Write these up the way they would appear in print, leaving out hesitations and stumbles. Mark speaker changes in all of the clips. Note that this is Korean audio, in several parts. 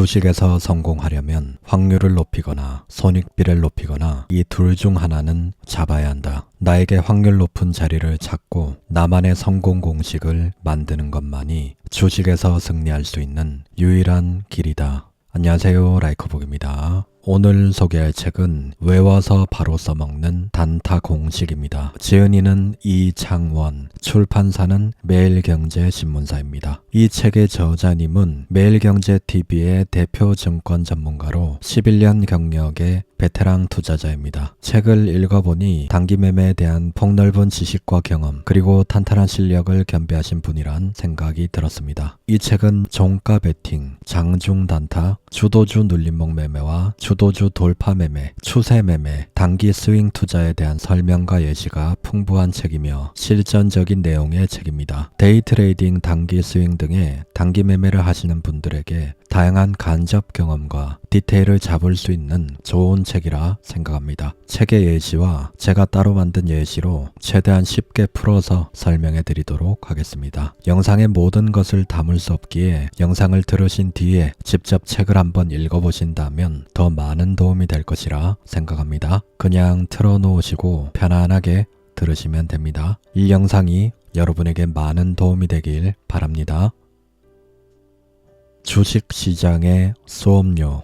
Speaker 1: 주식에서 성공하려면 확률을 높이거나 손익비를 높이거나 이 둘 중 하나는 잡아야 한다. 나에게 확률 높은 자리를 찾고 나만의 성공 공식을 만드는 것만이 주식에서 승리할 수 있는 유일한 길이다. 안녕하세요, 라이커북입니다. 오늘 소개할 책은 외워서 바로 써먹는 단타 공식입니다. 지은이는 이창원, 출판사는 매일경제신문사입니다. 이 책의 저자님은 매일경제TV의 대표 증권 전문가로 11년 경력의 베테랑 투자자입니다. 책을 읽어보니 단기 매매에 대한 폭넓은 지식과 경험 그리고 탄탄한 실력을 겸비하신 분이란 생각이 들었습니다. 이 책은 종가 베팅, 장중 단타, 주도주 눌림목 매매와 주도주 돌파 매매, 추세 매매, 단기 스윙 투자에 대한 설명과 예시가 풍부한 책이며 실전적인 내용의 책입니다. 데이 트레이딩, 단기 스윙 등의 단기 매매를 하시는 분들에게 다양한 간접 경험과 디테일을 잡을 수 있는 좋은 책이라 생각합니다. 책의 예시와 제가 따로 만든 예시로 최대한 쉽게 풀어서 설명해 드리도록 하겠습니다. 영상의 모든 것을 담을 수 없기에 영상을 들으신 뒤에 직접 책을 한번 읽어보신다면 더 많은 도움이 될 것이라 생각합니다. 그냥 틀어놓으시고 편안하게 들으시면 됩니다. 이 영상이 여러분에게 많은 도움이 되길 바랍니다. 주식시장의 수업료.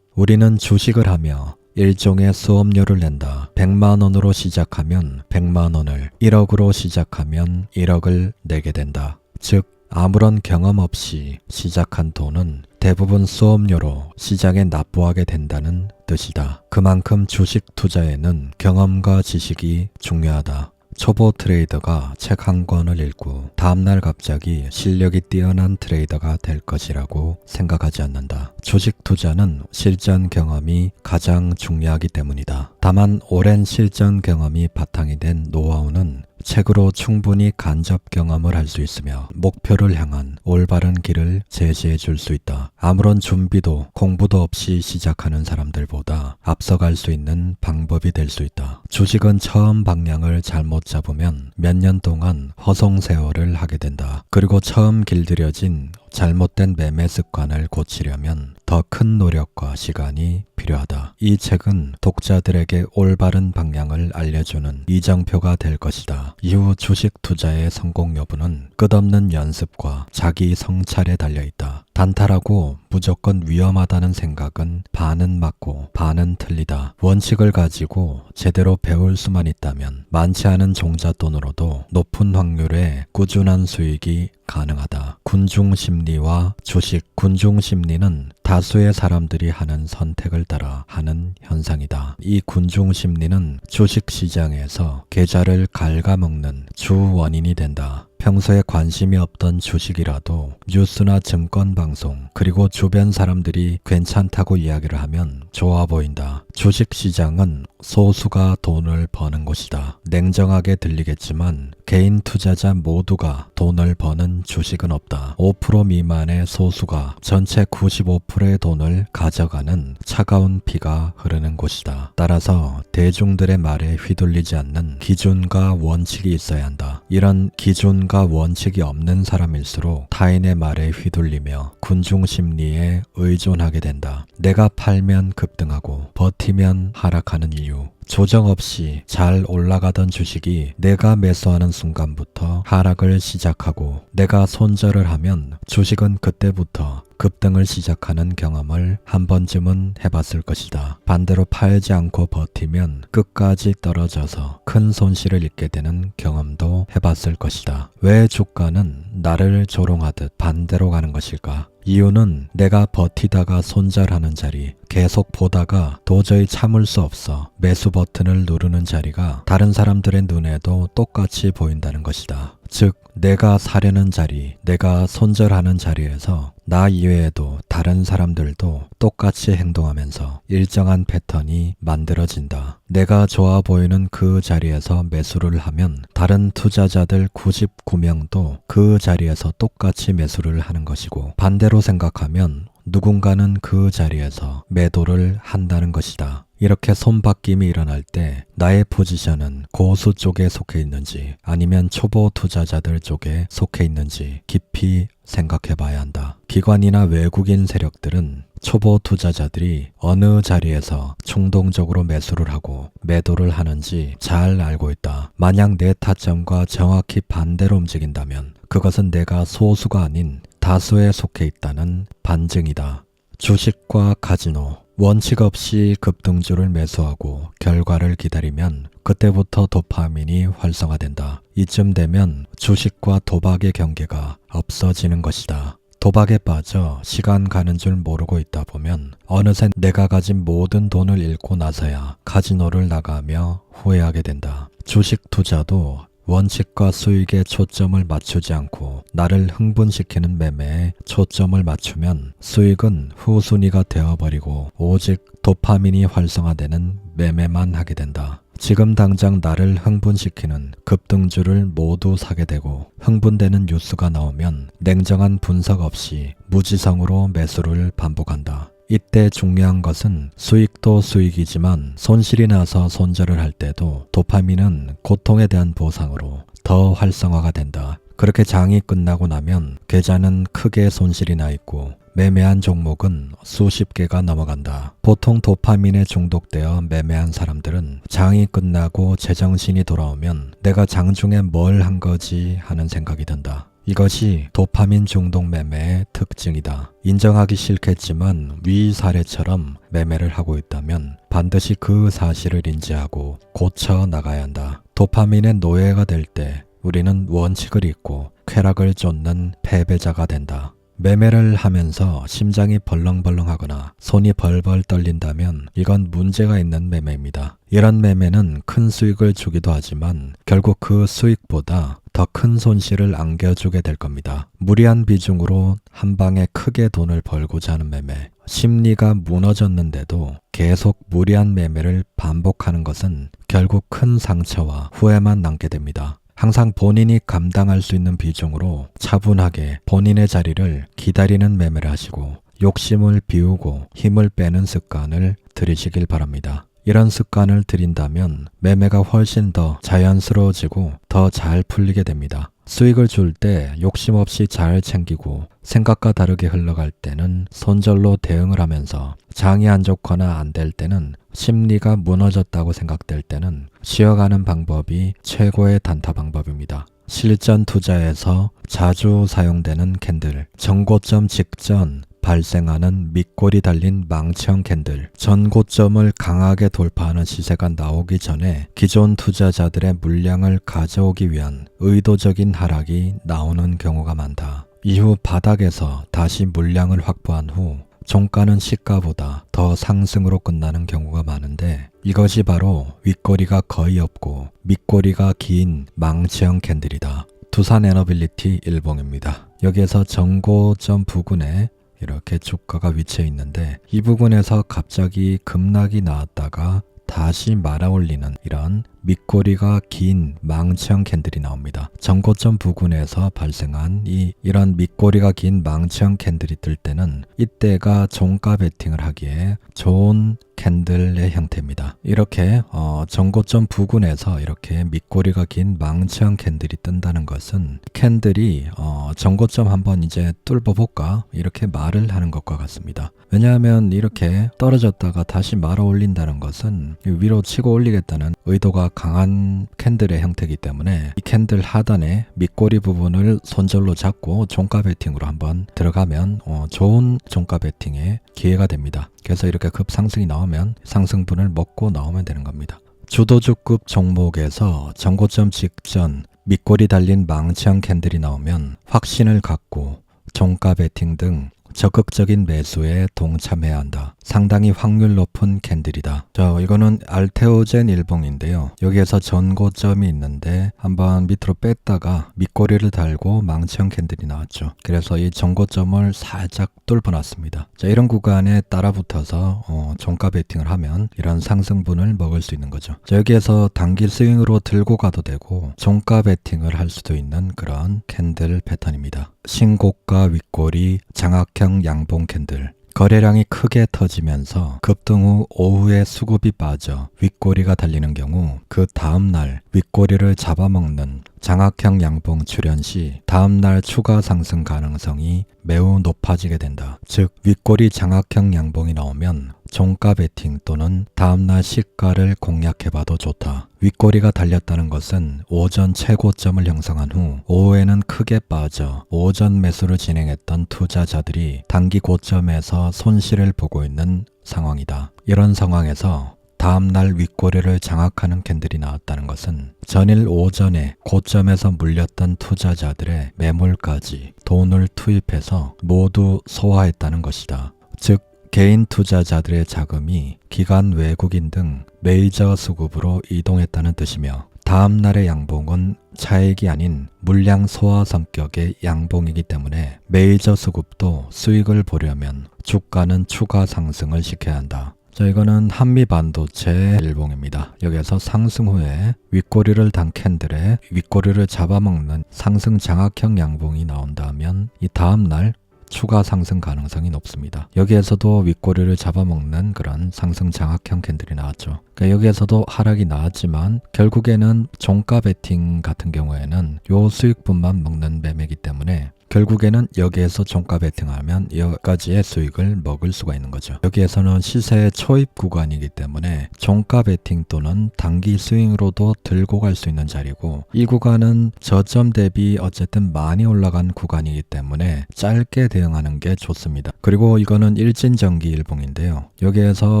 Speaker 1: 우리는 주식을 하며 일종의 수업료를 낸다. 100만원으로 시작하면 100만원을, 1억으로 시작하면 1억을 내게 된다. 즉 아무런 경험 없이 시작한 돈은 대부분 수업료로 시장에 납부하게 된다는 뜻이다. 그만큼 주식 투자에는 경험과 지식이 중요하다. 초보 트레이더가 책 한 권을 읽고 다음날 갑자기 실력이 뛰어난 트레이더가 될 것이라고 생각하지 않는다. 주식 투자는 실전 경험이 가장 중요하기 때문이다. 다만 오랜 실전 경험이 바탕이 된 노하우는 책으로 충분히 간접 경험을 할 수 있으며 목표를 향한 올바른 길을 제시해 줄 수 있다. 아무런 준비도 공부도 없이 시작하는 사람들보다 앞서갈 수 있는 방법이 될 수 있다. 주식은 처음 방향을 잘못 잡으면 몇 년 동안 허송세월을 하게 된다. 그리고 처음 길들여진 잘못된 매매 습관을 고치려면 더 큰 노력과 시간이 필요하다. 이 책은 독자들에게 올바른 방향을 알려주는 이정표가 될 것이다. 이후 주식 투자의 성공 여부는 끝없는 연습과 자기 성찰에 달려있다. 단타라고 무조건 위험하다는 생각은 반은 맞고 반은 틀리다. 원칙을 가지고 제대로 배울 수만 있다면 많지 않은 종잣돈으로도 높은 확률의 꾸준한 수익이 가능하다. 군중심리와 주식. 군중심리는 다수의 사람들이 하는 선택을 따라 하는 현상이다. 이 군중심리는 주식시장에서 계좌를 갉아먹는 주 원인이 된다. 평소에 관심이 없던 주식이라도 뉴스나 증권방송 그리고 주변 사람들이 괜찮다고 이야기를 하면 좋아 보인다. 주식시장은 소수가 돈을 버는 곳이다. 냉정하게 들리겠지만 개인 투자자 모두가 돈을 버는 주식은 없다. 5% 미만의 소수가 전체 95%의 돈을 가져가는 차가운 피가 흐르는 곳이다. 따라서 대중들의 말에 휘둘리지 않는 기준과 원칙이 있어야 한다. 이런 기준과 원칙이 없는 사람일수록 타인의 말에 휘둘리며 군중심리에 의존하게 된다. 내가 팔면 급등하고 버티면 하락하는 이유. 조정 없이 잘 올라가던 주식이 내가 매수하는 순간부터 하락을 시작하고 내가 손절을 하면 주식은 그때부터 급등을 시작하는 경험을 한 번쯤은 해봤을 것이다. 반대로 팔지 않고 버티면 끝까지 떨어져서 큰 손실을 입게 되는 경험도 해봤을 것이다. 왜 주가는 나를 조롱하듯 반대로 가는 것일까? 이유는 내가 버티다가 손절하는 자리, 계속 보다가 도저히 참을 수 없어 매수 버튼을 누르는 자리가 다른 사람들의 눈에도 똑같이 보인다는 것이다. 즉 내가 사려는 자리, 내가 손절하는 자리에서 나 이외에도 다른 사람들도 똑같이 행동하면서 일정한 패턴이 만들어진다. 내가 좋아 보이는 그 자리에서 매수를 하면 다른 투자자들 99명도 그 자리에서 똑같이 매수를 하는 것이고, 반대로 생각하면 누군가는 그 자리에서 매도를 한다는 것이다. 이렇게 손바뀜이 일어날 때 나의 포지션은 고수 쪽에 속해 있는지 아니면 초보 투자자들 쪽에 속해 있는지 깊이 생각해 봐야 한다. 기관이나 외국인 세력들은 초보 투자자들이 어느 자리에서 충동적으로 매수를 하고 매도를 하는지 잘 알고 있다. 만약 내 타점과 정확히 반대로 움직인다면 그것은 내가 소수가 아닌 다수에 속해 있다는 반증이다. 주식과 카지노, 원칙 없이 급등주를 매수하고 결과를 기다리면 그때부터 도파민이 활성화된다. 이쯤 되면 주식과 도박의 경계가 없어지는 것이다. 도박에 빠져 시간 가는 줄 모르고 있다 보면 어느새 내가 가진 모든 돈을 잃고 나서야 카지노를 나가며 후회하게 된다. 주식 투자도 원칙과 수익에 초점을 맞추지 않고 나를 흥분시키는 매매에 초점을 맞추면 수익은 후순위가 되어버리고 오직 도파민이 활성화되는 매매만 하게 된다. 지금 당장 나를 흥분시키는 급등주를 모두 사게 되고 흥분되는 뉴스가 나오면 냉정한 분석 없이 무지성으로 매수를 반복한다. 이때 중요한 것은 수익도 수익이지만 손실이 나서 손절을 할 때도 도파민은 고통에 대한 보상으로 더 활성화가 된다. 그렇게 장이 끝나고 나면 계좌는 크게 손실이 나 있고 매매한 종목은 수십 개가 넘어간다. 보통 도파민에 중독되어 매매한 사람들은 장이 끝나고 제정신이 돌아오면 내가 장중에 뭘 한 거지 하는 생각이 든다. 이것이 도파민 중독 매매의 특징이다. 인정하기 싫겠지만 위 사례처럼 매매를 하고 있다면 반드시 그 사실을 인지하고 고쳐 나가야 한다. 도파민의 노예가 될 때 우리는 원칙을 잊고 쾌락을 쫓는 패배자가 된다. 매매를 하면서 심장이 벌렁벌렁하거나 손이 벌벌 떨린다면 이건 문제가 있는 매매입니다. 이런 매매는 큰 수익을 주기도 하지만 결국 그 수익보다 더 큰 손실을 안겨주게 될 겁니다. 무리한 비중으로 한 방에 크게 돈을 벌고자 하는 매매, 심리가 무너졌는데도 계속 무리한 매매를 반복하는 것은 결국 큰 상처와 후회만 남게 됩니다. 항상 본인이 감당할 수 있는 비중으로 차분하게 본인의 자리를 기다리는 매매를 하시고 욕심을 비우고 힘을 빼는 습관을 들이시길 바랍니다. 이런 습관을 들인다면 매매가 훨씬 더 자연스러워지고 더 잘 풀리게 됩니다. 수익을 줄 때 욕심 없이 잘 챙기고 생각과 다르게 흘러갈 때는 손절로 대응을 하면서 장이 안 좋거나 안 될 때는 심리가 무너졌다고 생각될 때는 쉬어가는 방법이 최고의 단타 방법입니다. 실전 투자에서 자주 사용되는 캔들, 정고점 직전 발생하는 밑골이 달린 망치형 캔들, 전고점을 강하게 돌파하는 시세가 나오기 전에 기존 투자자들의 물량을 가져오기 위한 의도적인 하락이 나오는 경우가 많다. 이후 바닥에서 다시 물량을 확보한 후 종가는 시가보다 더 상승으로 끝나는 경우가 많은데 이것이 바로 윗꼬리가 거의 없고 밑꼬리가 긴 망치형 캔들이다. 두산 에너빌리티 일봉입니다. 여기에서 전고점 부근에 이렇게 주가가 위치해 있는데 이 부분에서 갑자기 급락이 나왔다가 다시 말아올리는 이런 밑꼬리가 긴 망치형 캔들이 나옵니다. 전고점 부근에서 발생한 이런 밑꼬리가 긴 망치형 캔들이 뜰 때는 이때가 종가 베팅을 하기에 좋은 캔들의 형태입니다. 이렇게 전고점 부근에서 이렇게 밑꼬리가 긴 망치형 캔들이 뜬다는 것은 캔들이 전고점 한번 이제 뚫어볼까 이렇게 말을 하는 것과 같습니다. 왜냐하면 이렇게 떨어졌다가 다시 말아 올린다는 것은 위로 치고 올리겠다는 의도가 강한 캔들의 형태이기 때문에 이 캔들 하단에 밑꼬리 부분을 손절로 잡고 종가 베팅으로 한번 들어가면 좋은 종가 베팅의 기회가 됩니다. 그래서 이렇게 급상승이 나오면 상승분을 먹고 나오면 되는 겁니다. 주도주급 종목에서 전고점 직전 밑꼬리 달린 망치형 캔들이 나오면 확신을 갖고 종가 베팅 등 적극적인 매수에 동참해야 한다. 상당히 확률 높은 캔들이다. 자, 이거는 알테오젠 일봉인데요. 여기에서 전고점이 있는데 한번 밑으로 뺐다가 밑꼬리를 달고 망치형 캔들이 나왔죠. 그래서 이 전고점을 살짝 뚫어놨습니다. 자, 이런 구간에 따라붙어서 종가 베팅을 하면 이런 상승분을 먹을 수 있는 거죠. 자, 여기에서 단기 스윙으로 들고 가도 되고 종가 베팅을 할 수도 있는 그런 캔들 패턴입니다. 신고가 윗꼬리 장악형 양봉 캔들. 거래량이 크게 터지면서 급등 후 오후에 수급이 빠져 윗꼬리가 달리는 경우 그 다음날 윗꼬리를 잡아먹는 장악형 양봉 출현 시 다음날 추가 상승 가능성이 매우 높아지게 된다. 즉 윗꼬리 장악형 양봉이 나오면 종가 베팅 또는 다음날 시가를 공략해봐도 좋다. 윗꼬리가 달렸다는 것은 오전 최고점을 형성한 후 오후에는 크게 빠져 오전 매수를 진행했던 투자자들이 단기 고점에서 손실을 보고 있는 상황이다. 이런 상황에서 다음날 윗꼬리를 장악하는 캔들이 나왔다는 것은 전일 오전에 고점에서 물렸던 투자자들의 매물까지 돈을 투입해서 모두 소화했다는 것이다. 즉 개인 투자자들의 자금이 기관 외국인 등 메이저 수급으로 이동했다는 뜻이며 다음날의 양봉은 차익이 아닌 물량 소화 성격의 양봉이기 때문에 메이저 수급도 수익을 보려면 주가는 추가 상승을 시켜야 한다. 자, 이거는 한미반도체 일봉입니다. 여기에서 상승 후에 윗꼬리를 단 캔들에 윗꼬리를 잡아먹는 상승 장악형 양봉이 나온다면 이 다음날 추가 상승 가능성이 높습니다. 여기에서도 윗꼬리를 잡아먹는 그런 상승 장악형 캔들이 나왔죠. 그러니까 여기에서도 하락이 나왔지만 결국에는 종가 베팅 같은 경우에는 요 수익분만 먹는 매매이기 때문에 결국에는 여기에서 종가 베팅하면 여기까지의 수익을 먹을 수가 있는 거죠. 여기에서는 시세의 초입 구간이기 때문에 종가 베팅 또는 단기 스윙으로도 들고 갈 수 있는 자리고 이 구간은 저점 대비 어쨌든 많이 올라간 구간이기 때문에 짧게 대응하는 게 좋습니다. 그리고 이거는 일진전기 일봉인데요. 여기에서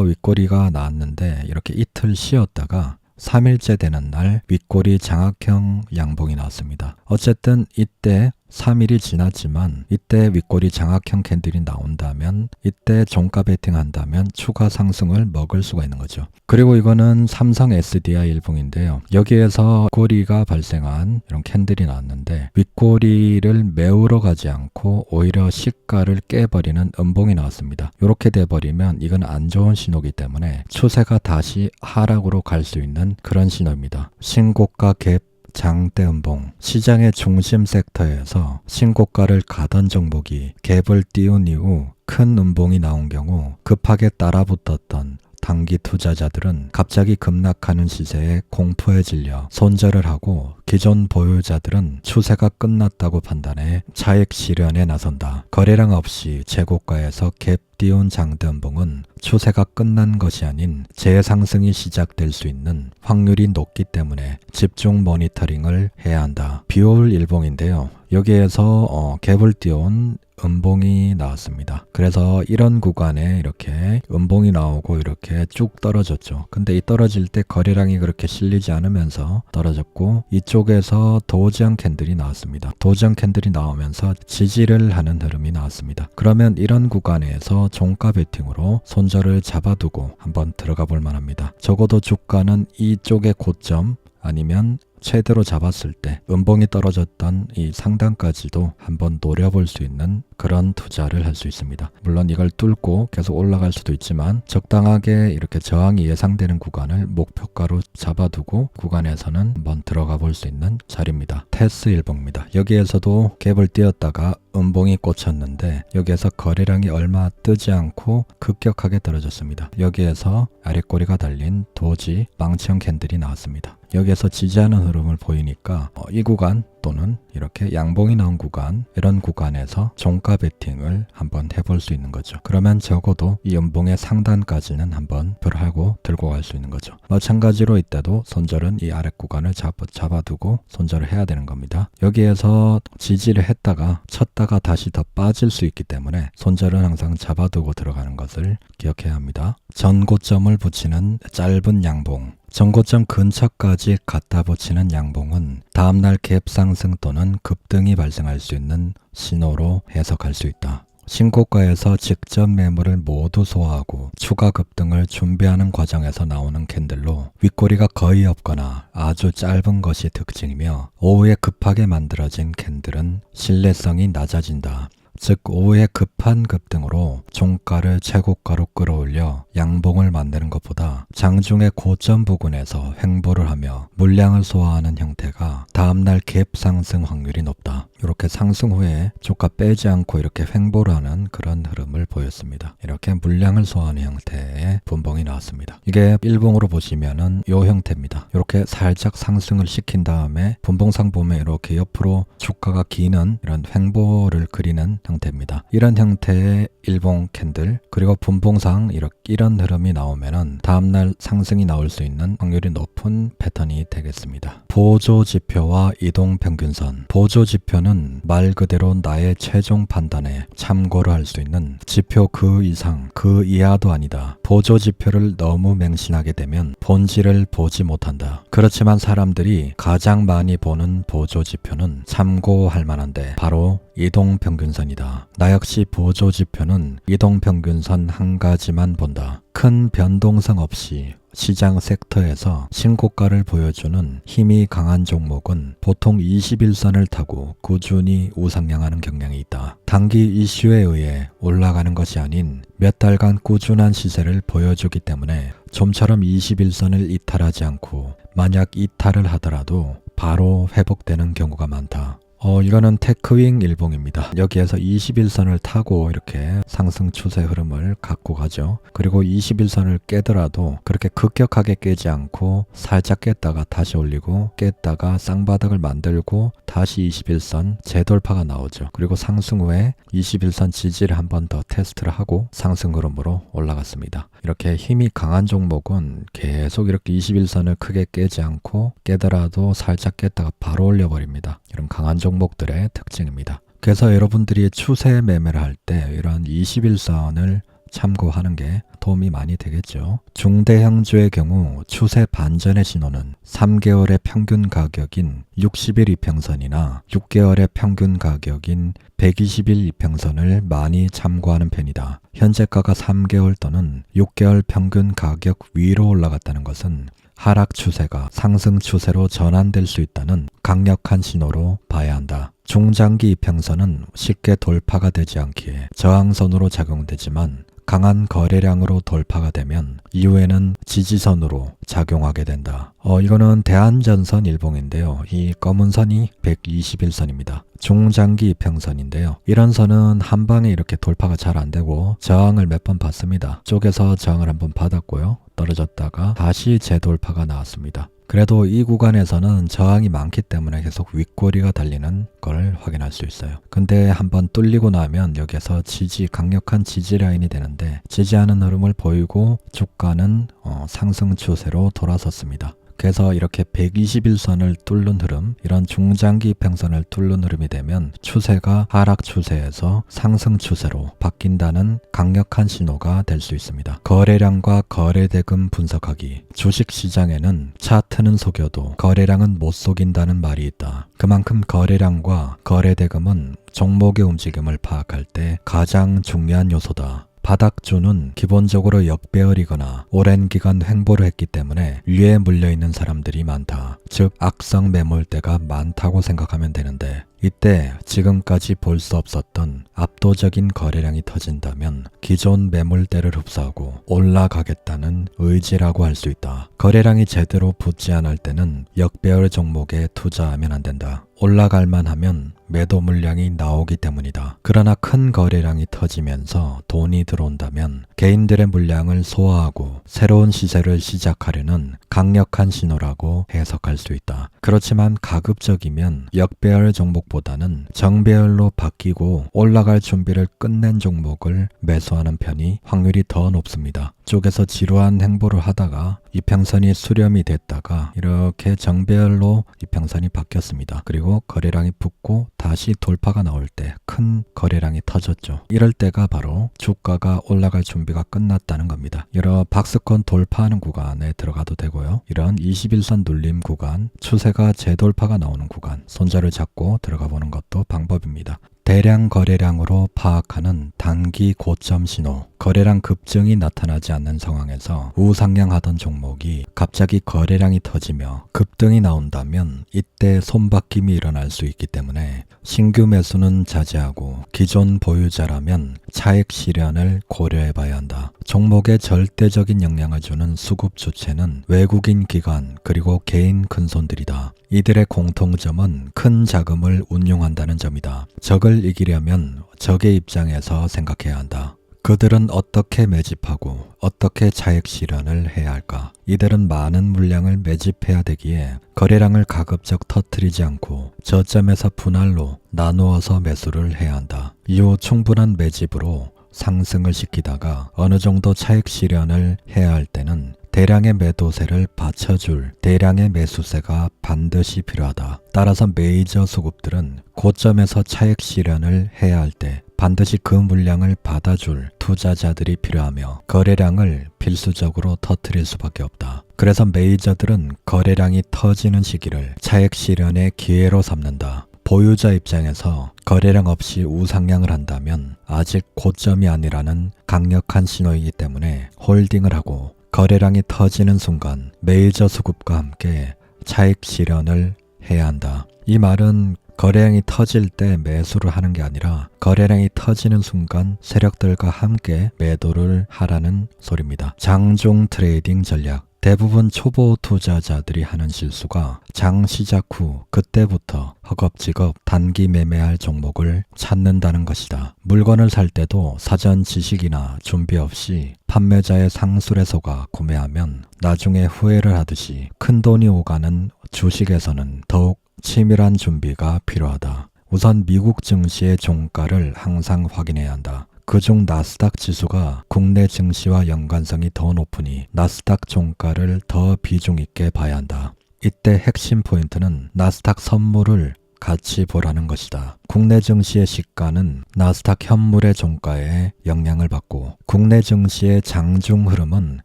Speaker 1: 윗꼬리가 나왔는데 이렇게 이틀 쉬었다가 3일째 되는 날 윗꼬리 장악형 양봉이 나왔습니다. 어쨌든 이때 3일이 지났지만 이때 윗꼬리 장악형 캔들이 나온다면 이때 종가 베팅 한다면 추가 상승을 먹을 수가 있는 거죠. 그리고 이거는 삼성 SDI 일봉인데요. 여기에서 윗꼬리가 발생한 이런 캔들이 나왔는데 윗꼬리를 메우러 가지 않고 오히려 시가를 깨버리는 음봉이 나왔습니다. 이렇게 돼버리면 이건 안 좋은 신호이기 때문에 추세가 다시 하락으로 갈 수 있는 그런 신호입니다. 신고가 갭 장대 음봉, 시장의 중심 섹터에서 신고가를 가던 종목이 갭을 띄운 이후 큰 음봉이 나온 경우 급하게 따라붙었던 단기 투자자들은 갑자기 급락하는 시세에 공포에 질려 손절을 하고 기존 보유자들은 추세가 끝났다고 판단해 차익 실현에 나선다. 거래량 없이 재고가에서 갭 띄운 장대음봉은 추세가 끝난 것이 아닌 재상승이 시작될 수 있는 확률이 높기 때문에 집중 모니터링을 해야 한다. 비올 일봉인데요. 여기에서 갭을 띄운 음봉이 나왔습니다. 그래서 이런 구간에 이렇게 음봉이 나오고 이렇게 쭉 떨어졌죠. 근데 이 떨어질 때 거래량이 그렇게 실리지 않으면서 떨어졌고 이쪽에서 도지형 캔들이 나왔습니다. 도지형 캔들이 나오면서 지지를 하는 흐름이 나왔습니다. 그러면 이런 구간에서 종가 베팅으로 손절을 잡아두고 한번 들어가 볼 만합니다. 적어도 주가는 이쪽의 고점 아니면 최대로 잡았을 때 음봉이 떨어졌던 이 상단까지도 한번 노려볼 수 있는 그런 투자를 할 수 있습니다. 물론 이걸 뚫고 계속 올라갈 수도 있지만 적당하게 이렇게 저항이 예상되는 구간을 목표가로 잡아두고 구간에서는 한번 들어가 볼 수 있는 자리입니다. 테스 일봉입니다. 여기에서도 갭을 띄었다가 음봉이 꽂혔는데 여기에서 거래량이 얼마 뜨지 않고 급격하게 떨어졌습니다. 여기에서 아랫꼬리가 달린 도지 망치형 캔들이 나왔습니다. 여기에서 지지하는 흐름을 보이니까 이 구간 또는 이렇게 양봉이 나온 구간 이런 구간에서 종가 베팅을 한번 해볼 수 있는 거죠. 그러면 적어도 이 음봉의 상단까지는 한번 별하고 들고 갈 수 있는 거죠. 마찬가지로 이때도 손절은 이 아랫 구간을 잡아두고 손절을 해야 되는 겁니다. 여기에서 지지를 했다가 쳤다가 다시 더 빠질 수 있기 때문에 손절은 항상 잡아두고 들어가는 것을 기억해야 합니다. 전고점을 붙이는 짧은 양봉, 전고점 근처까지 갖다 붙이는 양봉은 다음날 갭 상승 또는 급등이 발생할 수 있는 신호로 해석할 수 있다. 신고가에서 직전 매물을 모두 소화하고 추가 급등을 준비하는 과정에서 나오는 캔들로 윗꼬리가 거의 없거나 아주 짧은 것이 특징이며 오후에 급하게 만들어진 캔들은 신뢰성이 낮아진다. 즉 오후에 급한 급등으로 종가를 최고가로 끌어올려 양봉을 만드는 것보다 장중의 고점 부근에서 횡보를 하며 물량을 소화하는 형태가 다음날 갭 상승 확률이 높다. 이렇게 상승 후에 주가 빼지 않고 이렇게 횡보를 하는 그런 흐름을 보였습니다. 이렇게 물량을 소화하는 형태의 분봉이 나왔습니다. 이게 일봉으로 보시면은 이 형태입니다. 이렇게 살짝 상승을 시킨 다음에 분봉상 보면 이렇게 옆으로 주가가 기는 이런 횡보를 그리는 형태입니다. 이런 형태의 일봉 캔들 그리고 분봉상 이런 흐름이 나오면은 다음날 상승이 나올 수 있는 확률이 높은 패턴이 되겠습니다. 보조지표와 이동평균선. 보조지표는 말 그대로 나의 최종 판단에 참고를 할 수 있는 지표 그 이상 그 이하도 아니다. 보조지표를 너무 맹신하게 되면 본질을 보지 못한다. 그렇지만 사람들이 가장 많이 보는 보조지표는 참고할 만한데 바로 이동평균선이다. 나 역시 보조지표는 이동평균선 한 가지만 본다. 큰 변동성 없이 시장 섹터에서 신고가를 보여주는 힘이 강한 종목은 보통 21선을 타고 꾸준히 우상향하는 경향이 있다. 단기 이슈에 의해 올라가는 것이 아닌 몇 달간 꾸준한 시세를 보여주기 때문에 좀처럼 21선을 이탈하지 않고 만약 이탈을 하더라도 바로 회복되는 경우가 많다. 이거는 테크윙 일봉입니다. 여기에서 21선을 타고 이렇게 상승 추세 흐름을 갖고 가죠. 그리고 21선을 깨더라도 그렇게 급격하게 깨지 않고 살짝 깼다가 다시 올리고 깼다가 쌍바닥을 만들고 다시 21선 재돌파가 나오죠. 그리고 상승 후에 21선 지지를 한 번 더 테스트를 하고 상승 흐름으로 올라갔습니다. 이렇게 힘이 강한 종목은 계속 이렇게 21선을 크게 깨지 않고 깨더라도 살짝 깼다가 바로 올려버립니다. 이런 강한 종목들의 특징입니다. 그래서 여러분들이 추세 매매를 할 때 이런 21선을 참고하는 게 도움이 많이 되겠죠. 중대형주의 경우 추세 반전의 신호는 3개월의 평균 가격인 60일 이평선이나 6개월의 평균 가격인 120일 이평선을 많이 참고하는 편이다. 현재가가 3개월 또는 6개월 평균 가격 위로 올라갔다는 것은 하락 추세가 상승 추세로 전환될 수 있다는 강력한 신호로 봐야 한다. 중장기 이평선은 쉽게 돌파가 되지 않기에 저항선으로 작용되지만 강한 거래량으로 돌파가 되면 이후에는 지지선으로 작용하게 된다. 이거는 대한전선 일봉인데요. 이 검은 선이 121선입니다. 중장기 이평선인데요. 이런 선은 한 방에 이렇게 돌파가 잘 안 되고 저항을 몇 번 받습니다. 쪽에서 저항을 한번 받았고요. 떨어졌다가 다시 재돌파가 나왔습니다. 그래도 이 구간에서는 저항이 많기 때문에 계속 윗꼬리가 달리는 걸 확인할 수 있어요. 근데 한번 뚫리고 나면 여기서 강력한 지지 라인이 되는데 지지하는 흐름을 보이고 주가는 상승 추세로 돌아섰습니다. 그래서 이렇게 121선을 뚫는 흐름, 이런 중장기 평선을 뚫는 흐름이 되면 추세가 하락 추세에서 상승 추세로 바뀐다는 강력한 신호가 될 수 있습니다. 거래량과 거래대금 분석하기. 주식시장에는 차트는 속여도 거래량은 못 속인다는 말이 있다. 그만큼 거래량과 거래대금은 종목의 움직임을 파악할 때 가장 중요한 요소다. 바닥주는 기본적으로 역배열이거나 오랜 기간 횡보를 했기 때문에 위에 물려있는 사람들이 많다. 즉 악성 매물대가 많다고 생각하면 되는데 이때 지금까지 볼 수 없었던 압도적인 거래량이 터진다면 기존 매물대를 흡수하고 올라가겠다는 의지라고 할 수 있다. 거래량이 제대로 붙지 않을 때는 역배열 종목에 투자하면 안 된다. 올라갈만 하면 매도 물량이 나오기 때문이다. 그러나 큰 거래량이 터지면서 돈이 들어온다면 개인들의 물량을 소화하고 새로운 시세를 시작하려는 강력한 신호라고 해석할 수 있다. 그렇지만 가급적이면 역배열 종목보다는 정배열로 바뀌고 올라갈 준비를 끝낸 종목을 매수하는 편이 확률이 더 높습니다. 쪽에서 지루한 행보를 하다가 이평선이 수렴이 됐다가 이렇게 정배열로 이평선이 바뀌었습니다. 그리고 거래량이 붙고 다시 돌파가 나올 때 큰 거래량이 터졌죠. 이럴 때가 바로 주가가 올라갈 준비가 끝났다는 겁니다. 여러 박스권 돌파하는 구간에 들어가도 되고요. 이런 21선 눌림 구간, 추세가 재돌파가 나오는 구간, 손절을 잡고 들어가 보는 것도 방법입니다. 대량 거래량으로 파악하는 단기 고점 신호. 거래량 급증이 나타나지 않는 상황에서 우상향하던 종목이 갑자기 거래량이 터지며 급등이 나온다면 이때 손바뀜이 일어날 수 있기 때문에 신규 매수는 자제하고 기존 보유자라면 차익 실현을 고려해 봐야 한다. 종목에 절대적인 영향을 주는 수급 주체는 외국인 기관 그리고 개인 큰손들이다. 이들의 공통점은 큰 자금을 운용한다는 점이다. 적을 이기려면 적의 입장에서 생각해야 한다. 그들은 어떻게 매집하고 어떻게 차익 실현을 해야 할까? 이들은 많은 물량을 매집해야 되기에 거래량을 가급적 터뜨리지 않고 저점에서 분할로 나누어서 매수를 해야 한다. 이후 충분한 매집으로 상승을 시키다가 어느 정도 차익 실현을 해야 할 때는 대량의 매도세를 받쳐줄 대량의 매수세가 반드시 필요하다. 따라서 메이저 수급들은 고점에서 차익 실현을 해야 할 때 반드시 그 물량을 받아줄 투자자들이 필요하며 거래량을 필수적으로 터뜨릴 수밖에 없다. 그래서 메이저들은 거래량이 터지는 시기를 차익 실현의 기회로 삼는다. 보유자 입장에서 거래량 없이 우상향을 한다면 아직 고점이 아니라는 강력한 신호이기 때문에 홀딩을 하고 거래량이 터지는 순간 메이저 수급과 함께 차익 실현을 해야 한다. 이 말은 거래량이 터질 때 매수를 하는 게 아니라 거래량이 터지는 순간 세력들과 함께 매도를 하라는 소리입니다. 장중 트레이딩 전략. 대부분 초보 투자자들이 하는 실수가 장 시작 후 그때부터 허겁지겁 단기 매매할 종목을 찾는다는 것이다. 물건을 살 때도 사전 지식이나 준비 없이 판매자의 상술에 속아 구매하면 나중에 후회를 하듯이 큰돈이 오가는 주식에서는 더욱 치밀한 준비가 필요하다. 우선 미국 증시의 종가를 항상 확인해야 한다. 그중 나스닥 지수가 국내 증시와 연관성이 더 높으니 나스닥 종가를 더 비중 있게 봐야 한다. 이때 핵심 포인트는 나스닥 선물을 같이 보라는 것이다. 국내 증시의 시가는 나스닥 현물의 종가에 영향을 받고 국내 증시의 장중 흐름은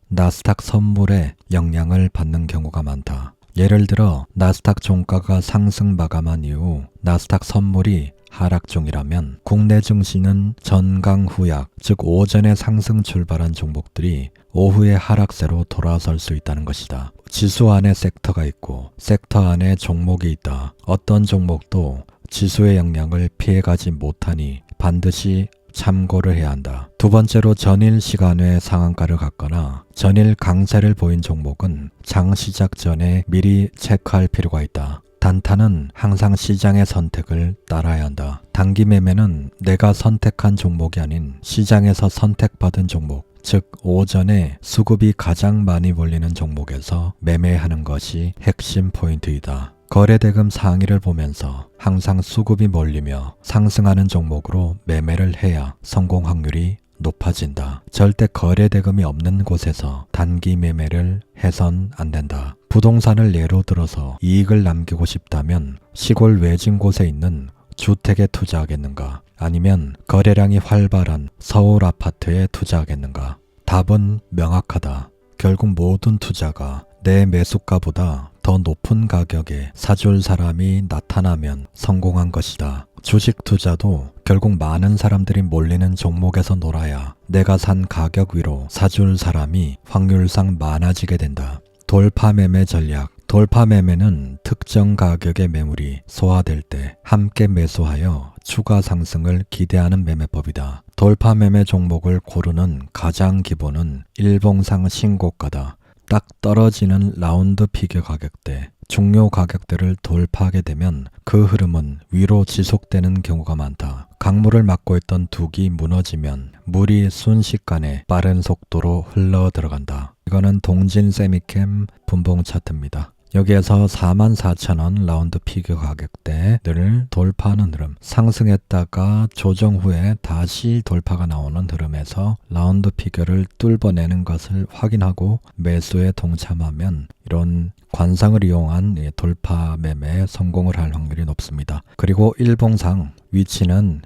Speaker 1: 나스닥 선물에 영향을 받는 경우가 많다. 예를 들어 나스닥 종가가 상승 마감한 이후 나스닥 선물이 하락 중이라면 국내 증시는 전강후약, 즉 오전에 상승 출발한 종목들이 오후에 하락세로 돌아설 수 있다는 것이다. 지수 안에 섹터가 있고 섹터 안에 종목이 있다. 어떤 종목도 지수의 영향을 피해가지 못하니 반드시 참고를 해야 한다. 두 번째로 전일 시간외 상한가를 갔거나 전일 강세를 보인 종목은 장 시작 전에 미리 체크할 필요가 있다. 단타는 항상 시장의 선택을 따라야 한다. 단기 매매는 내가 선택한 종목이 아닌 시장에서 선택받은 종목, 즉 오전에 수급이 가장 많이 몰리는 종목에서 매매하는 것이 핵심 포인트이다. 거래대금 상위를 보면서 항상 수급이 몰리며 상승하는 종목으로 매매를 해야 성공 확률이 높아진다. 절대 거래대금이 없는 곳에서 단기 매매를 해선 안 된다. 부동산을 예로 들어서 이익을 남기고 싶다면 시골 외진 곳에 있는 주택에 투자하겠는가? 아니면 거래량이 활발한 서울 아파트에 투자하겠는가? 답은 명확하다. 결국 모든 투자가 내 매수가보다 더 높은 가격에 사줄 사람이 나타나면 성공한 것이다. 주식 투자도 결국 많은 사람들이 몰리는 종목에서 놀아야 내가 산 가격 위로 사줄 사람이 확률상 많아지게 된다. 돌파 매매 전략. 돌파 매매는 특정 가격의 매물이 소화될 때 함께 매수하여 추가 상승을 기대하는 매매법이다. 돌파 매매 종목을 고르는 가장 기본은 일봉상 신고가다. 딱 떨어지는 라운드 피겨 가격대, 중요 가격대를 돌파하게 되면 그 흐름은 위로 지속되는 경우가 많다. 강물을 막고 있던 둑이 무너지면 물이 순식간에 빠른 속도로 흘러 들어간다. 이거는 동진 세미캠 분봉 차트입니다. 여기에서 44,000원 라운드 피겨 가격대를 돌파하는 흐름, 상승했다가 조정 후에 다시 돌파가 나오는 흐름에서 라운드 피겨를 뚫어내는 것을 확인하고 매수에 동참하면 이런 관상을 이용한 돌파 매매에 성공을 할 확률이 높습니다. 그리고 일봉상 위치는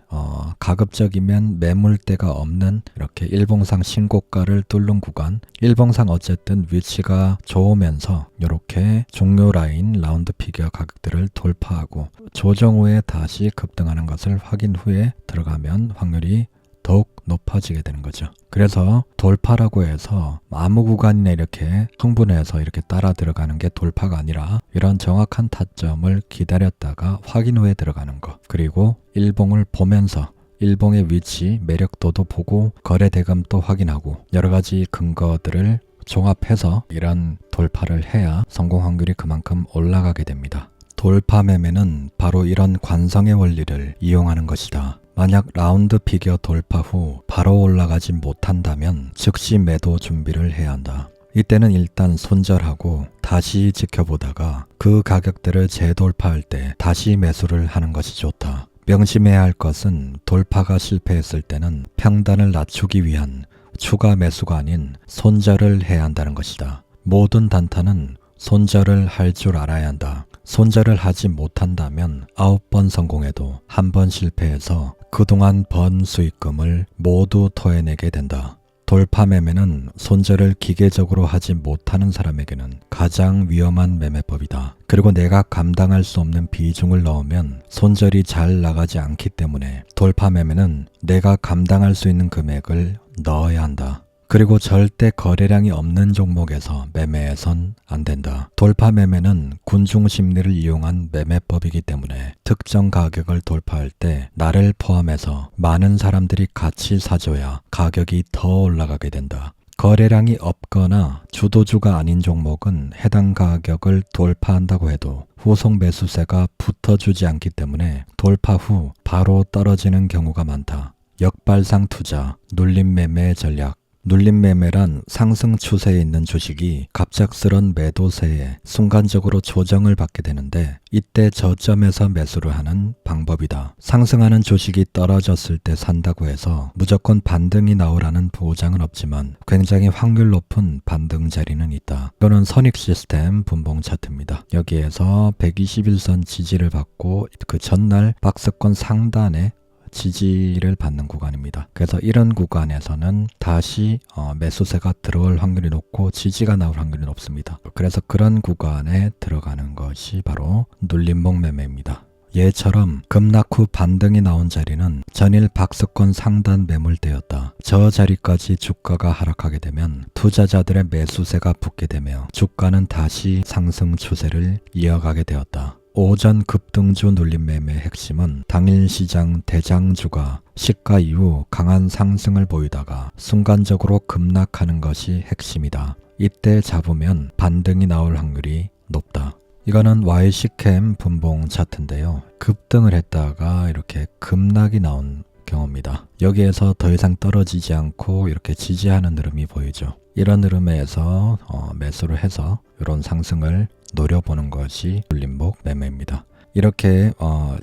Speaker 1: 가급적이면 매물대가 없는 이렇게 일봉상 신고가를 뚫는 구간, 일봉상 어쨌든 위치가 좋으면서 이렇게 종료 라인 라운드 피겨 가격대를 돌파하고 조정 후에 다시 급등하는 것을 확인 후에 들어가면 확률이 더욱 높아지게 되는 거죠. 그래서 돌파라고 해서 아무 구간이나 이렇게 흥분해서 이렇게 따라 들어가는 게 돌파가 아니라 이런 정확한 타점을 기다렸다가 확인 후에 들어가는 거. 그리고 일봉을 보면서 일봉의 위치, 매력도도 보고 거래 대금도 확인하고 여러 가지 근거들을 종합해서 이런 돌파를 해야 성공 확률이 그만큼 올라가게 됩니다. 돌파 매매는 바로 이런 관성의 원리를 이용하는 것이다. 만약 라운드 피겨 돌파 후 바로 올라가지 못한다면 즉시 매도 준비를 해야 한다. 이때는 일단 손절하고 다시 지켜보다가 그 가격대를 재돌파할 때 다시 매수를 하는 것이 좋다. 명심해야 할 것은 돌파가 실패했을 때는 평단을 낮추기 위한 추가 매수가 아닌 손절을 해야 한다는 것이다. 모든 단타는 손절을 할 줄 알아야 한다. 손절을 하지 못한다면 9번 성공해도 1번 실패해서 그동안 번 수익금을 모두 토해내게 된다. 돌파 매매는 손절을 기계적으로 하지 못하는 사람에게는 가장 위험한 매매법이다. 그리고 내가 감당할 수 없는 비중을 넣으면 손절이 잘 나가지 않기 때문에 돌파 매매는 내가 감당할 수 있는 금액을 넣어야 한다. 그리고 절대 거래량이 없는 종목에서 매매해선 안 된다. 돌파 매매는 군중 심리를 이용한 매매법이기 때문에 특정 가격을 돌파할 때 나를 포함해서 많은 사람들이 같이 사줘야 가격이 더 올라가게 된다. 거래량이 없거나 주도주가 아닌 종목은 해당 가격을 돌파한다고 해도 후속 매수세가 붙어주지 않기 때문에 돌파 후 바로 떨어지는 경우가 많다. 역발상 투자, 눌림 매매 전략. 눌림 매매란 상승 추세에 있는 주식이 갑작스런 매도세에 순간적으로 조정을 받게 되는데 이때 저점에서 매수를 하는 방법이다. 상승하는 주식이 떨어졌을 때 산다고 해서 무조건 반등이 나오라는 보장은 없지만 굉장히 확률 높은 반등 자리는 있다. 이거는 선익 시스템 분봉 차트입니다. 여기에서 121선 지지를 받고 그 전날 박스권 상단에 지지를 받는 구간입니다. 그래서 이런 구간에서는 다시 매수세가 들어올 확률이 높고 지지가 나올 확률이 높습니다. 그래서 그런 구간에 들어가는 것이 바로 눌림목 매매입니다. 예처럼 급락 후 반등이 나온 자리는 전일 박스권 상단 매물대였다. 저 자리까지 주가가 하락하게 되면 투자자들의 매수세가 붙게 되며 주가는 다시 상승 추세를 이어가게 되었다. 오전 급등주 눌림 매매의 핵심은 당일 시장 대장주가 시가 이후 강한 상승을 보이다가 순간적으로 급락하는 것이 핵심이다. 이때 잡으면 반등이 나올 확률이 높다. 이거는 YC캠 분봉 차트인데요. 급등을 했다가 이렇게 급락이 나온 경우입니다. 여기에서 더 이상 떨어지지 않고 이렇게 지지하는 흐름이 보이죠. 이런 흐름에서 매수를 해서 이런 상승을 노려보는 것이 눌림목 매매입니다. 이렇게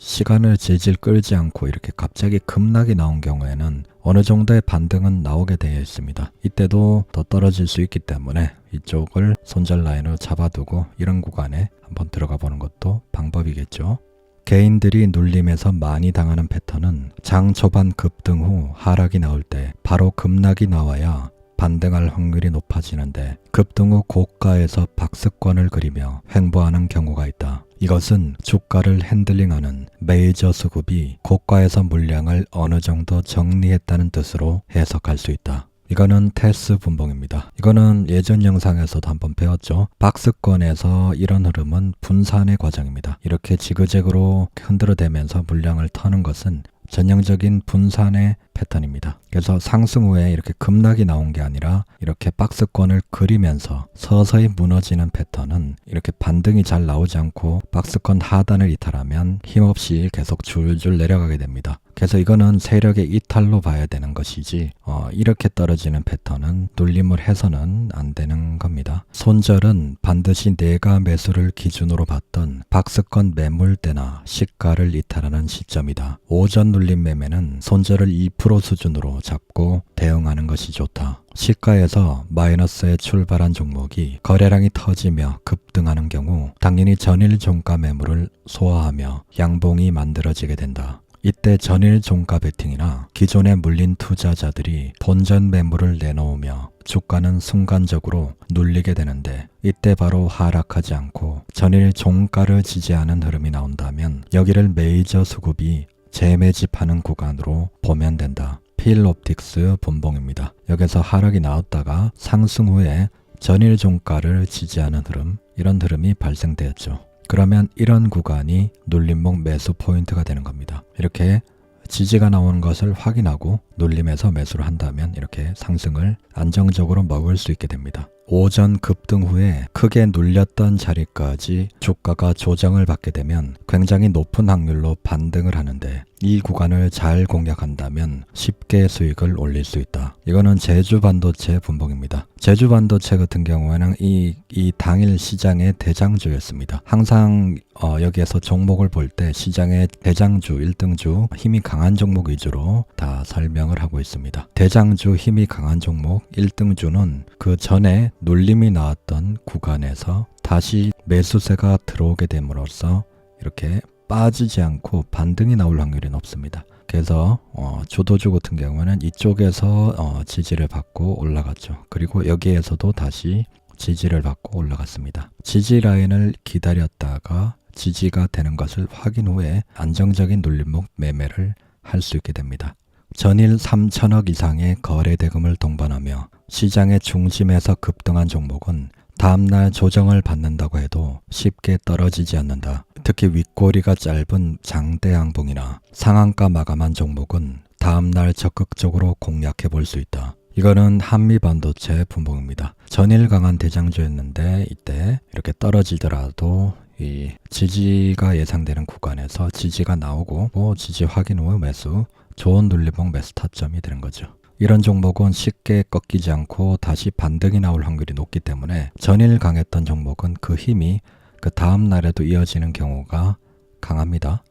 Speaker 1: 시간을 질질 끌지 않고 이렇게 갑자기 급락이 나온 경우에는 어느 정도의 반등은 나오게 되어 있습니다. 이때도 더 떨어질 수 있기 때문에 이쪽을 손절 라인으로 잡아두고 이런 구간에 한번 들어가 보는 것도 방법이겠죠. 개인들이 눌림에서 많이 당하는 패턴은 장 초반 급등 후 하락이 나올 때 바로 급락이 나와야 반등할 확률이 높아지는데 급등 후 고가에서 박스권을 그리며 횡보하는 경우가 있다. 이것은 주가를 핸들링하는 메이저 수급이 고가에서 물량을 어느 정도 정리했다는 뜻으로 해석할 수 있다. 이거는 테스 분봉입니다. 이거는 예전 영상에서도 한번 배웠죠. 박스권에서 이런 흐름은 분산의 과정입니다. 이렇게 지그재그로 흔들어대면서 물량을 터는 것은 전형적인 분산의 패턴입니다. 그래서 상승 후에 이렇게 급락이 나온 게 아니라 이렇게 박스권을 그리면서 서서히 무너지는 패턴은 이렇게 반등이 잘 나오지 않고 박스권 하단을 이탈하면 힘없이 계속 줄줄 내려가게 됩니다. 그래서 이거는 세력의 이탈로 봐야 되는 것이지 이렇게 떨어지는 패턴은 눌림을 해서는 안 되는 겁니다. 손절은 반드시 내가 매수를 기준으로 봤던 박스권 매물대나 시가를 이탈하는 시점이다. 오전 눌림 매매는 손절을 2% 수준으로 잡고 대응하는 것이 좋다. 시가에서 마이너스에 출발한 종목이 거래량이 터지며 급등하는 경우 당연히 전일 종가 매물을 소화하며 양봉이 만들어지게 된다. 이때 전일 종가 베팅이나 기존에 물린 투자자들이 본전 매물을 내놓으며 주가는 순간적으로 눌리게 되는데 이때 바로 하락하지 않고 전일 종가를 지지하는 흐름이 나온다면 여기를 메이저 수급이 재매집하는 구간으로 보면 된다. 힐옵틱스 분봉입니다. 여기서 하락이 나왔다가 상승 후에 전일 종가를 지지하는 흐름, 이런 흐름이 발생되었죠. 그러면 이런 구간이 눌림목 매수 포인트가 되는 겁니다. 이렇게 지지가 나오는 것을 확인하고 눌림에서 매수를 한다면 이렇게 상승을 안정적으로 먹을 수 있게 됩니다. 오전 급등 후에 크게 눌렸던 자리까지 주가가 조정을 받게 되면 굉장히 높은 확률로 반등을 하는데, 이 구간을 잘 공략한다면 쉽게 수익을 올릴 수 있다. 이거는 제주반도체 분봉입니다. 제주반도체 같은 경우에는 이 당일 시장의 대장주였습니다. 항상 여기에서 종목을 볼 때 시장의 대장주, 1등주, 힘이 강한 종목 위주로 다 설명을 하고 있습니다. 대장주, 힘이 강한 종목, 1등주는 그 전에 눌림이 나왔던 구간에서 다시 매수세가 들어오게 됨으로써 이렇게 빠지지 않고 반등이 나올 확률이 높습니다. 그래서 주도주 같은 경우는 이쪽에서 지지를 받고 올라갔죠. 그리고 여기에서도 다시 지지를 받고 올라갔습니다. 지지 라인을 기다렸다가 지지가 되는 것을 확인 후에 안정적인 눌림목 매매를 할 수 있게 됩니다. 전일 3천억 이상의 거래 대금을 동반하며 시장의 중심에서 급등한 종목은 다음날 조정을 받는다고 해도 쉽게 떨어지지 않는다. 특히 윗꼬리가 짧은 장대 양봉이나 상한가 마감한 종목은 다음날 적극적으로 공략해 볼 수 있다. 이거는 한미반도체 분봉입니다. 전일 강한 대장주였는데 이때 이렇게 떨어지더라도 이 지지가 예상되는 구간에서 지지가 나오고 지지 확인 후 매수, 좋은 눌림목 매수 타점이 되는 거죠. 이런 종목은 쉽게 꺾이지 않고 다시 반등이 나올 확률이 높기 때문에 전일 강했던 종목은 그 힘이 그 다음 날에도 이어지는 경우가 강합니다.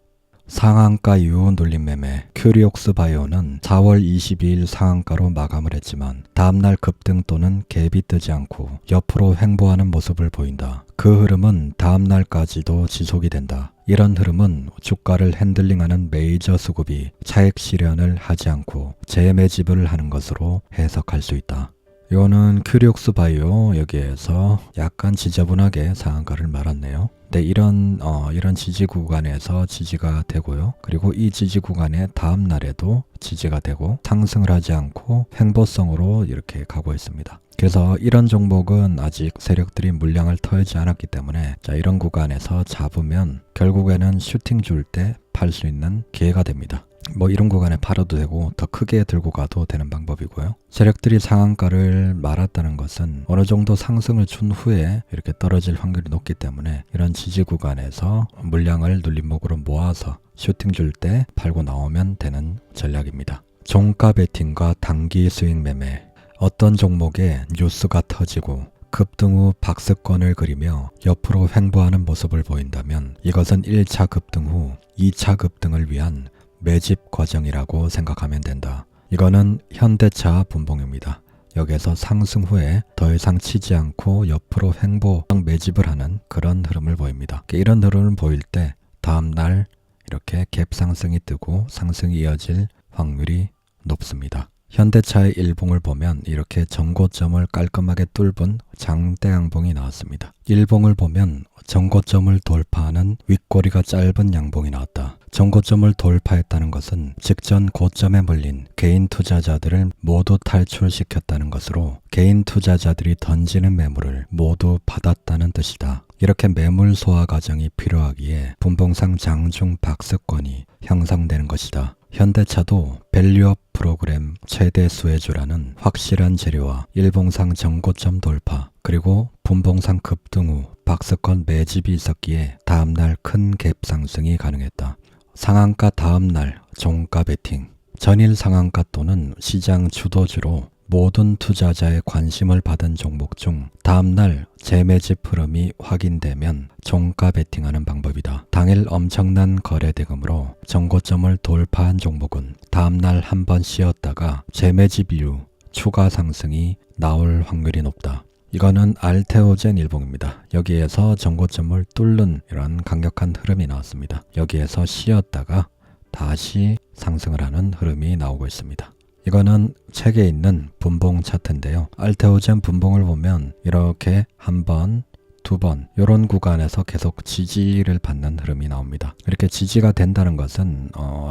Speaker 1: 상한가 이후 눌림 매매, 큐리옥스 바이오는 4월 22일 상한가로 마감을 했지만 다음날 급등 또는 갭이 뜨지 않고 옆으로 횡보하는 모습을 보인다. 그 흐름은 다음날까지도 지속이 된다. 이런 흐름은 주가를 핸들링하는 메이저 수급이 차익 실현을 하지 않고 재매집을 하는 것으로 해석할 수 있다. 이거는 큐리옥스 바이오, 여기에서 약간 지저분하게 상한가를 말았네요. 네, 이런 지지 구간에서 지지가 되고요. 그리고 이 지지 구간의 다음 날에도 지지가 되고 상승을 하지 않고 횡보성으로 이렇게 가고 있습니다. 그래서 이런 종목은 아직 세력들이 물량을 털지 않았기 때문에 이런 구간에서 잡으면 결국에는 슈팅 줄 때 팔 수 있는 기회가 됩니다. 이런 구간에 팔아도 되고 더 크게 들고 가도 되는 방법이고요. 세력들이 상한가를 말았다는 것은 어느 정도 상승을 준 후에 이렇게 떨어질 확률이 높기 때문에 이런 지지 구간에서 물량을 눌림목으로 모아서 슈팅 줄 때 팔고 나오면 되는 전략입니다. 종가 베팅과 단기 수익 매매, 어떤 종목에 뉴스가 터지고 급등 후 박스권을 그리며 옆으로 횡보하는 모습을 보인다면 이것은 1차 급등 후 2차 급등을 위한 매집 과정이라고 생각하면 된다. 이거는 현대차 분봉입니다. 여기에서 상승 후에 더 이상 치지 않고 옆으로 횡보 매집을 하는 그런 흐름을 보입니다. 이런 흐름을 보일 때 다음날 이렇게 갭 상승이 뜨고 상승이 이어질 확률이 높습니다. 현대차의 일봉을 보면 이렇게 전고점을 깔끔하게 뚫은 장대 양봉이 나왔습니다. 일봉을 보면 전고점을 돌파하는 윗꼬리가 짧은 양봉이 나왔다. 전고점을 돌파했다는 것은 직전 고점에 몰린 개인 투자자들을 모두 탈출시켰다는 것으로 개인 투자자들이 던지는 매물을 모두 받았다는 뜻이다. 이렇게 매물 소화 과정이 필요하기에 분봉상 장중 박스권이 형성되는 것이다. 현대차도 밸류업 프로그램 최대 수혜주라는 확실한 재료와 일봉상 전고점 돌파, 그리고 분봉상 급등 후 박스권 매집이 있었기에 다음날 큰 갭 상승이 가능했다. 상한가 다음날 종가 베팅, 전일 상한가 또는 시장 주도주로 모든 투자자의 관심을 받은 종목 중 다음날 재매집 흐름이 확인되면 종가 베팅하는 방법이다. 당일 엄청난 거래 대금으로 전고점을 돌파한 종목은 다음날 한번 쉬었다가 재매집 이후 추가 상승이 나올 확률이 높다. 이거는 알테오젠 일봉입니다. 여기에서 전고점을 뚫는 이런 강력한 흐름이 나왔습니다. 여기에서 쉬었다가 다시 상승을 하는 흐름이 나오고 있습니다. 이거는 책에 있는 분봉 차트인데요. 알테오젠 분봉을 보면 이렇게 한번 2번 이런 구간에서 계속 지지를 받는 흐름이 나옵니다. 이렇게 지지가 된다는 것은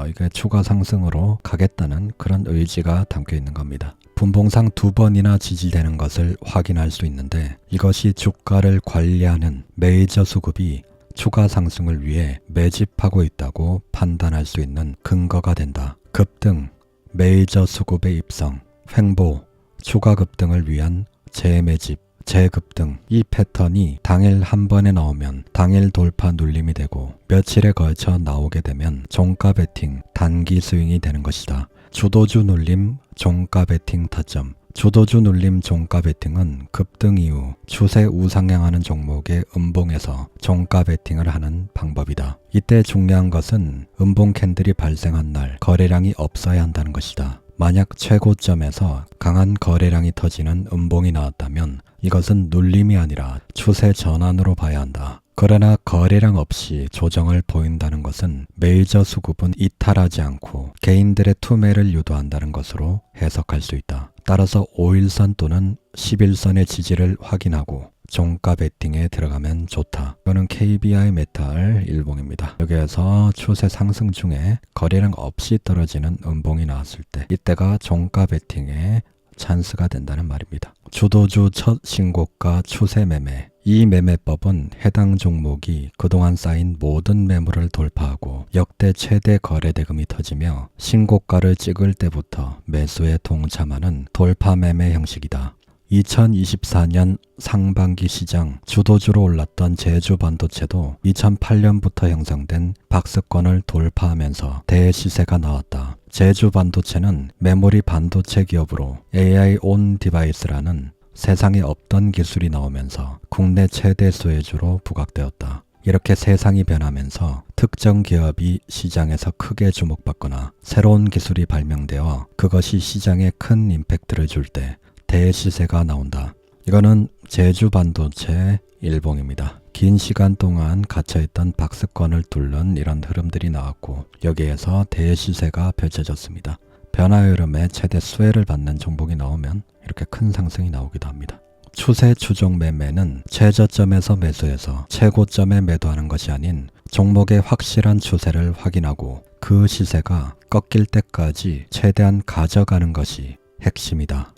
Speaker 1: 이게 추가 상승으로 가겠다는 그런 의지가 담겨 있는 겁니다. 분봉상 2번이나 지지되는 것을 확인할 수 있는데 이것이 주가를 관리하는 메이저 수급이 추가 상승을 위해 매집하고 있다고 판단할 수 있는 근거가 된다. 급등, 메이저 수급의 입성, 횡보, 추가 급등을 위한 재매집, 재급등 이 패턴이 당일 한 번에 나오면 당일 돌파 눌림이 되고 며칠에 걸쳐 나오게 되면 종가 베팅, 단기 스윙이 되는 것이다. 주도주 눌림, 종가 베팅 타점. 주도주 눌림 종가 베팅은 급등 이후 추세 우상향하는 종목의 음봉에서 종가 베팅을 하는 방법이다. 이때 중요한 것은 음봉 캔들이 발생한 날 거래량이 없어야 한다는 것이다. 만약 최고점에서 강한 거래량이 터지는 음봉이 나왔다면 이것은 눌림이 아니라 추세 전환으로 봐야 한다. 그러나 거래량 없이 조정을 보인다는 것은 메이저 수급은 이탈하지 않고 개인들의 투매를 유도한다는 것으로 해석할 수 있다. 따라서 5일선 또는 11선의 지지를 확인하고 종가 베팅에 들어가면 좋다. 이거는 KBI 메탈 일봉입니다. 여기에서 추세 상승 중에 거래량 없이 떨어지는 음봉이 나왔을 때 이때가 종가 베팅의 찬스가 된다는 말입니다. 주도주 첫 신고가 추세 매매. 이 매매법은 해당 종목이 그동안 쌓인 모든 매물을 돌파하고 역대 최대 거래 대금이 터지며 신고가를 찍을 때부터 매수에 동참하는 돌파 매매 형식이다. 2024년 상반기 시장 주도주로 올랐던 제주 반도체도 2008년부터 형성된 박스권을 돌파하면서 대시세가 나왔다. 제주 반도체는 메모리 반도체 기업으로 AI 온 디바이스라는 세상에 없던 기술이 나오면서 국내 최대 수혜주로 부각되었다. 이렇게 세상이 변하면서 특정 기업이 시장에서 크게 주목받거나 새로운 기술이 발명되어 그것이 시장에 큰 임팩트를 줄 때 대시세가 나온다. 이거는 제주 반도체 일봉입니다. 긴 시간 동안 갇혀있던 박스권을 뚫는 이런 흐름들이 나왔고 여기에서 대시세가 펼쳐졌습니다. 변화 흐름에 최대 수혜를 받는 종목이 나오면 이렇게 큰 상승이 나오기도 합니다. 추세 추종 매매는 최저점에서 매수해서 최고점에 매도하는 것이 아닌 종목의 확실한 추세를 확인하고 그 시세가 꺾일 때까지 최대한 가져가는 것이 핵심이다.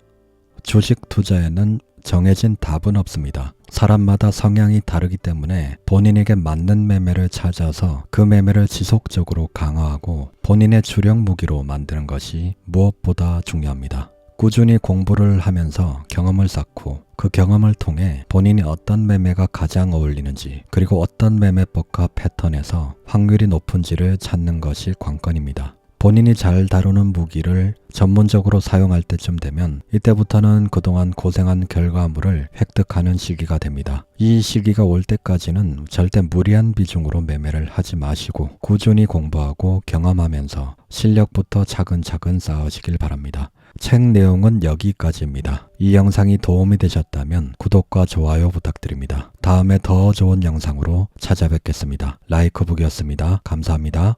Speaker 1: 주식 투자에는 정해진 답은 없습니다. 사람마다 성향이 다르기 때문에 본인에게 맞는 매매를 찾아서 그 매매를 지속적으로 강화하고 본인의 주력 무기로 만드는 것이 무엇보다 중요합니다. 꾸준히 공부를 하면서 경험을 쌓고 그 경험을 통해 본인이 어떤 매매가 가장 어울리는지 그리고 어떤 매매법과 패턴에서 확률이 높은지를 찾는 것이 관건입니다. 본인이 잘 다루는 무기를 전문적으로 사용할 때쯤 되면 이때부터는 그동안 고생한 결과물을 획득하는 시기가 됩니다. 이 시기가 올 때까지는 절대 무리한 비중으로 매매를 하지 마시고 꾸준히 공부하고 경험하면서 실력부터 차근차근 쌓으시길 바랍니다. 책 내용은 여기까지입니다. 이 영상이 도움이 되셨다면 구독과 좋아요 부탁드립니다. 다음에 더 좋은 영상으로 찾아뵙겠습니다. 라이크북이었습니다. 감사합니다.